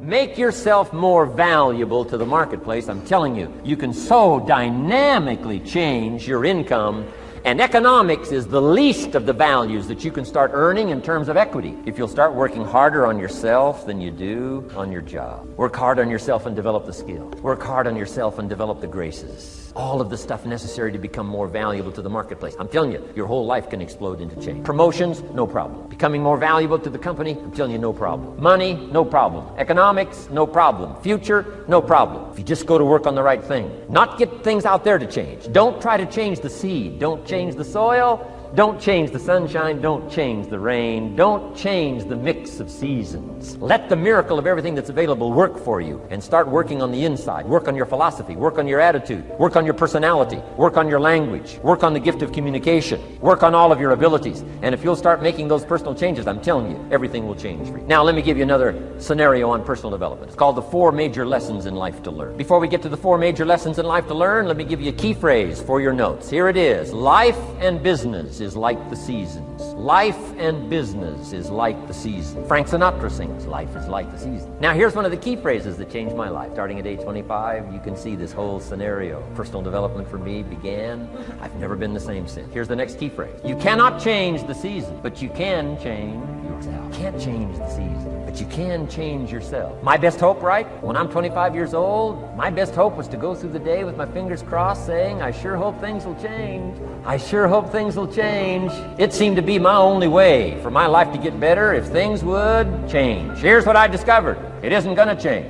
Make yourself more valuable to the marketplace. I'm telling you, you can so dynamically change your income. And economics is the least of the values that you can start earning in terms of equity if you'll start working harder on yourself than you do on your job. Work hard on yourself and develop the skills. Work hard on yourself and develop the graces. All of the stuff necessary to become more valuable to the marketplace. I'm telling you, your whole life can explode into change. Promotions, no problem. Becoming more valuable to the company, I'm telling you, no problem. Money, no problem. Economics, no problem. Future, no problem. If you just go to work on the right thing. Not get things out there to change. Don't try to change the seed. Don't change the soil. Don't change the sunshine. Don't change the rain. Don't change the mix of seasons. Let the miracle of everything that's available work for you, and start working on the inside. Work on your philosophy. Work on your attitude. Work on your personality. Work on your language. Work on the gift of communication. Work on all of your abilities. And if you'll start making those personal changes, I'm telling you, everything will change for you. Now, let me give you another scenario on personal development. It's called the 4 major lessons in life to learn. Before we get to the 4 major lessons in life to learn, let me give you a key phrase for your notes. Here it is. Life and business is like the seasons. Life and business is like the season. Frank Sinatra sings, life is like the season. Now, here's one of the key phrases that changed my life. Starting at age 25, you can see this whole scenario. Personal development for me began. I've never been the same since. Here's the next key phrase. You cannot change the season, but you can change yourself. You can't change the season, but you can change yourself. My best hope, right? When I'm 25 years old, my best hope was to go through the day with my fingers crossed saying, I sure hope things will change. I sure hope things will change. It seemed to be my only way for my life to get better if things would change. Here's what I discovered. It isn't going to change.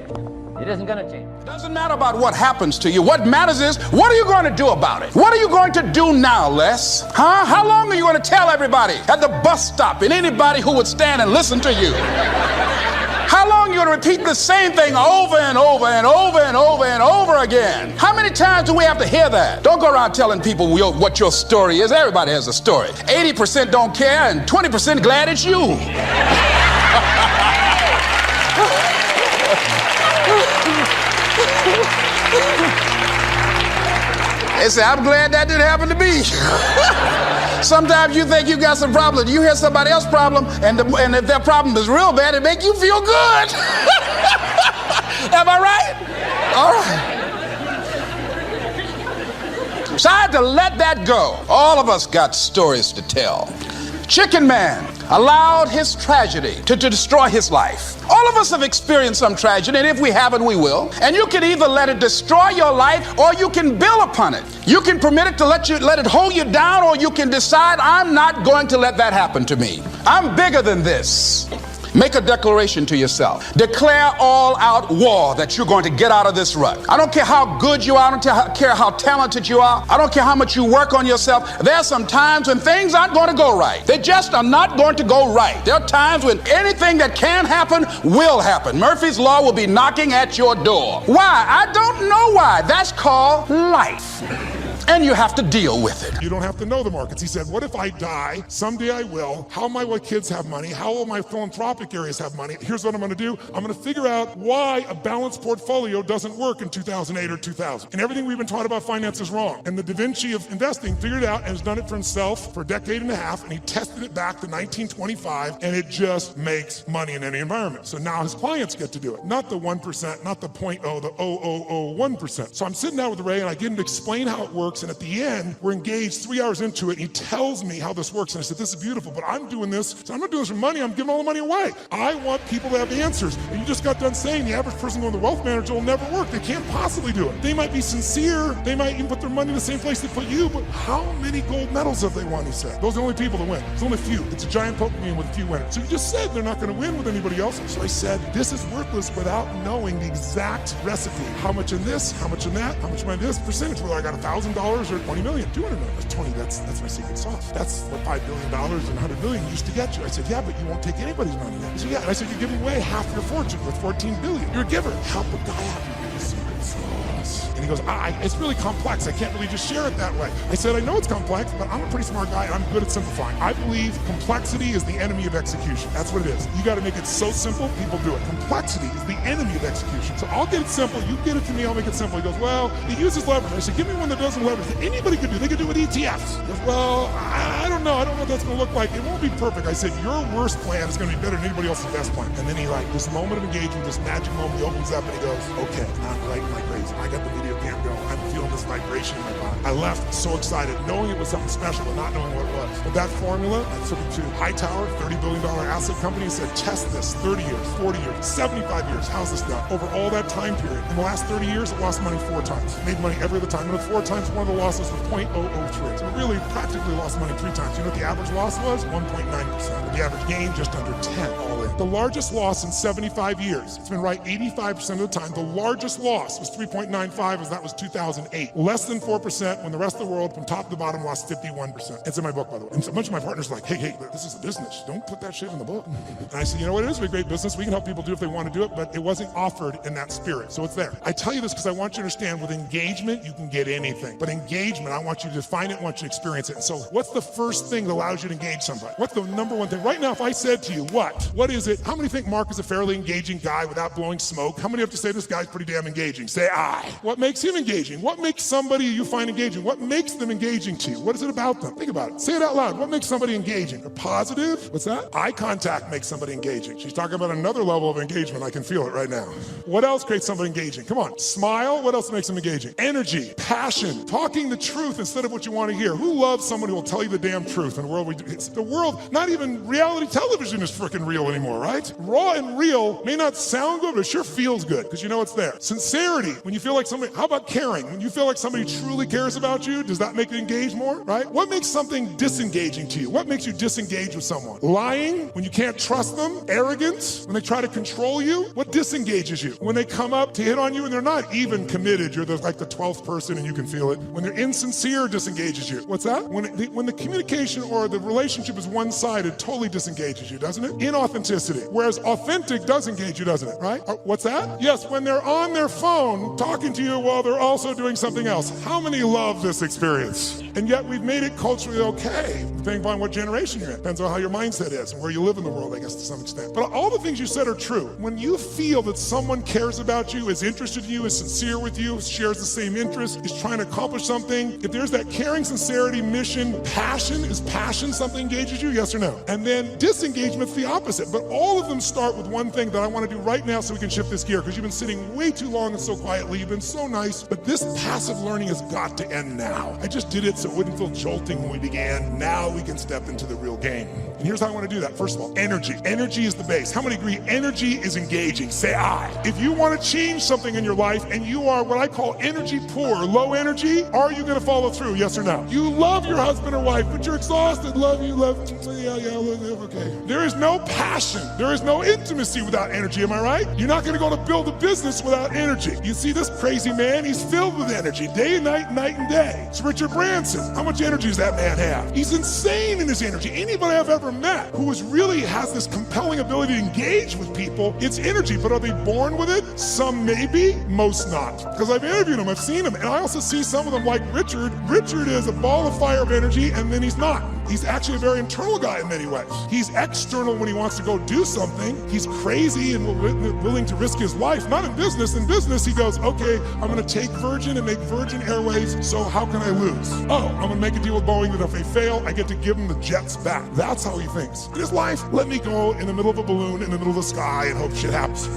It isn't going to change. It doesn't matter about what happens to you. What matters is, what are you going to do about it? What are you going to do now, Les? Huh? How long are you going to tell everybody at the bus stop and anybody who would stand and listen to you? How long are you going to repeat the same thing over and over and over and over and over again? How many times do we have to hear that? Don't go around telling people what your story is. Everybody has a story. 80% don't care and 20% glad it's you. They say, I'm glad that didn't happen to me. Sometimes you think you got some problem. You hear somebody else's problem, and if their problem is real bad, it make you feel good. Am I right? All right. So I had to let that go. All of us got stories to tell. Chicken Man allowed his tragedy to destroy his life. All of us have experienced some tragedy, and if we haven't, we will. And you can either let it destroy your life, or you can build upon it. You can permit it to let it hold you down, or you can decide, I'm not going to let that happen to me. I'm bigger than this. Make a declaration to yourself. Declare all-out war that you're going to get out of this rut. I don't care how good you are. I don't care how talented you are. I don't care how much you work on yourself. There are some times when things aren't going to go right. They just are not going to go right. There are times when anything that can happen will happen. Murphy's Law will be knocking at your door. Why? I don't know why. That's called life. And you have to deal with it. You don't have to know the markets. He said, what if I die? Someday I will. How will my kids have money? How will my philanthropic areas have money? Here's what I'm going to do. I'm going to figure out why a balanced portfolio doesn't work in 2008 or 2000. And everything we've been taught about finance is wrong. And the Da Vinci of investing figured it out and has done it for himself for a decade and a half. And he tested it back to 1925. And it just makes money in any environment. So now his clients get to do it. Not the 1%, not the 0.0, the 0.001%. So I'm sitting down with Ray and I get him to explain how it works. And at the end, we're engaged 3 hours into it, and he tells me how this works. And I said, this is beautiful, but I'm doing this. So I'm not doing this for money. I'm giving all the money away. I want people to have the answers. And you just got done saying the average person going to the wealth manager will never work. They can't possibly do it. They might be sincere. They might even put their money in the same place they put you, but how many gold medals have they won, he said? Those are the only people that win. There's only a few. It's a giant poker game with a few winners. So you just said they're not going to win with anybody else. So I said, this is worthless without knowing the exact recipe. How much in this? How much in that? How much am I in this percentage? Whether I got $1,000 or 20 million, 200 million. That's 20, that's my secret sauce. That's what $5 billion and 100 billion used to get you. I said, yeah, but you won't take anybody's money yet. He said, yeah. And I said, you're giving away half your fortune with 14 billion. You're a giver. Help a guy out. Your secret sauce. this? And he goes, it's really complex. I can't really just share it that way. I said, I know it's complex, but I'm a pretty smart guy and I'm good at simplifying. I believe complexity is the enemy of execution. That's what it is. You got to make it so simple, people do it. Complexity is the enemy of execution. So I'll get it simple. You get it to me, I'll make it simple. He goes, well, it uses leverage. I said, give me one that doesn't leverage. Anybody could do. They could do it ETFs. He goes, well, I don't know. I don't know what that's going to look like. It won't be perfect. I said, your worst plan is going to be better than anybody else's best plan. And then he this moment of engagement, this magic moment, he opens up and he goes, okay, I'm writing like crazy. I got the video cam going. I'm feeling this vibration in my body. I left so excited, knowing it was something special, but not knowing what it was. But that formula, I took it to Hightower, $30 billion asset company, and said, test this 30 years, 40 years, 75 years. How's this done? Over all that time period. In the last 30 years, it lost money 4 times. Made money every other time. And the 4 times, one of the losses was 0.003. So it really practically lost money 3 times. You know what the average loss was? 1.9%. The average gain, just under 10 all in. The largest loss in 75 years. It's been right 85% of the time. The largest loss was 3.95, as that was 2008. Less than 4% when the rest of the world from top to bottom lost 51%. It's in my book, by the way. And so a bunch of my partners are like, hey, this is a business. Don't put that shit in the book. And I said, you know what? It is a great business. We can help people do it if they want to do it, but it wasn't offered in that spirit. So it's there. I tell you this because I want you to understand with engagement, you can get anything. But engagement, I want you to define it, I want you to experience it. And so what's the first thing that allows you to engage somebody? What's the number one thing? Right now, if I said to you, what is it? How many think Mark is a fairly engaging guy without blowing smoke? How many have to say this guy's pretty damn engaging? Say I. What makes him engaging? What makes somebody you find engaging? What makes them engaging to you? What is it about them? Think about it. Say it out loud. What makes somebody engaging? They're positive? What's that? Eye contact makes somebody engaging. She's talking about another level of engagement. I can feel it right now. What else creates somebody engaging? Come on. Smile. What else makes them engaging? Energy, passion, talking the truth instead of what you want to hear. Who loves somebody who will tell you the damn truth in the world we do? It's the world, not even reality television is freaking real anymore, right? Raw and real may not sound good, but it sure feels good because you know it's there. Sincerity, when you feel like somebody, how about caring? When you feel like somebody truly cares about you, does that make you engage more, right? What makes something disengaging to you? What makes you disengage with someone? Lying, when you can't trust them. Arrogance, when they try to control you. What disengages you? When they come up to hit on you and they're not even committed, you're like the 12th person and you can feel it. When they're insincere, disengages you. What's that? When the communication or the relationship is one-sided, totally disengages you, doesn't it? Inauthenticity. Whereas authentic does engage you, doesn't it, right? What's that? Yes, when they're on their phone talking to you while they're also doing something else. How many love this experience? And yet we've made it culturally okay, depending upon what generation you're in. Depends on how your mindset is and where you live in the world, I guess, to some extent. But all the things you said are true. When you feel that someone cares about you, is interested in you, is sincere with you, shares the same interests, is trying to accomplish something, if there's that caring, sincerity, mission, passion, is passion something engages you, yes or no? And then disengagement's the opposite. But all of them start with one thing that I want to do right now so we can shift this gear, because you've been sitting way too long and so quietly. You've been so nice, but this passive learning has got to end now. I just did it so it wouldn't feel jolting when we began. Now we can step into the real game. And here's how I want to do that. First of all, energy. Energy is the base. How many agree energy is engaging? Say I. If you want to change something in your life and you are what I call energy poor, low energy, are you going to follow through? Yes or no? You love your husband or wife, but you're exhausted. Love you, okay. There is no passion. There is no intimacy without energy. Am I right? You're not going to go to build a business without energy. You see this crazy man? He's filled with energy day and night and day. It's Richard Branson. How much energy does that man have? He's insane in his energy. Anybody I've ever met who really has this compelling ability to engage with people, it's energy. But are they born with it? Some maybe, most not. Because I've interviewed them, I've seen them, and I also see some of them like Richard. Richard is a ball of fire of energy, and then he's not. He's actually a very internal guy in many ways. He's external when he wants to go do something. He's crazy and willing to risk his life. Not in business. In business, he goes, okay, I'm going to take Virgin and make Virgin Airways, so how can I lose? Oh, I'm going to make a deal with Boeing that if they fail, I get to give them the jets back. That's how he thinks. In his life, let me go in the middle of a balloon in the middle of the sky and hope shit happens.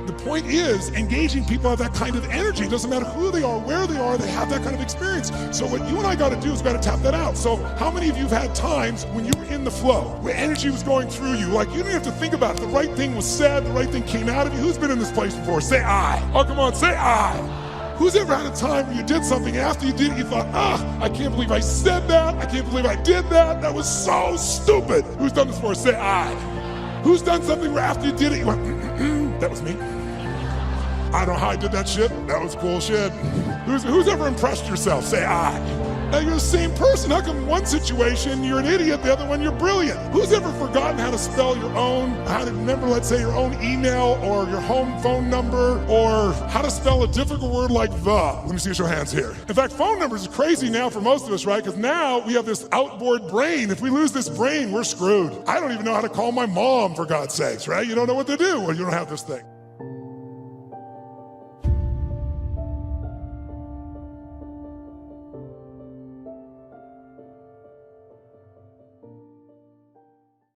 The point is, engaging people have that kind of energy. It doesn't matter who they are, where they are, they have that kind of experience. So what you and I got to do is got to tap that out. So how many of you have had times when you were in the flow, where energy was going through you, like you didn't have to think about it. The right thing was said, the right thing came out of you. Who's been in this place before? Say I. Oh, come on, say I. Who's ever had a time where you did something, after you did it, you thought, I can't believe I said that. I can't believe I did that. That was so stupid. Who's done this before? Say I. Who's done something where after you did it, you went, that was me. I don't know how I did that shit. That was cool shit. Who's ever impressed yourself? Say I. Now you're the same person. How come one situation you're an idiot, the other one you're brilliant? Who's ever forgotten how to spell your own, how to remember, let's say, your own email or your home phone number, or how to spell a difficult word like the? Let me see your hands here. In fact, phone numbers is crazy now for most of us, right? Because now we have this outboard brain. If we lose this brain, we're screwed. I don't even know how to call my mom, for God's sakes, right? You don't know what to do when you don't have this thing.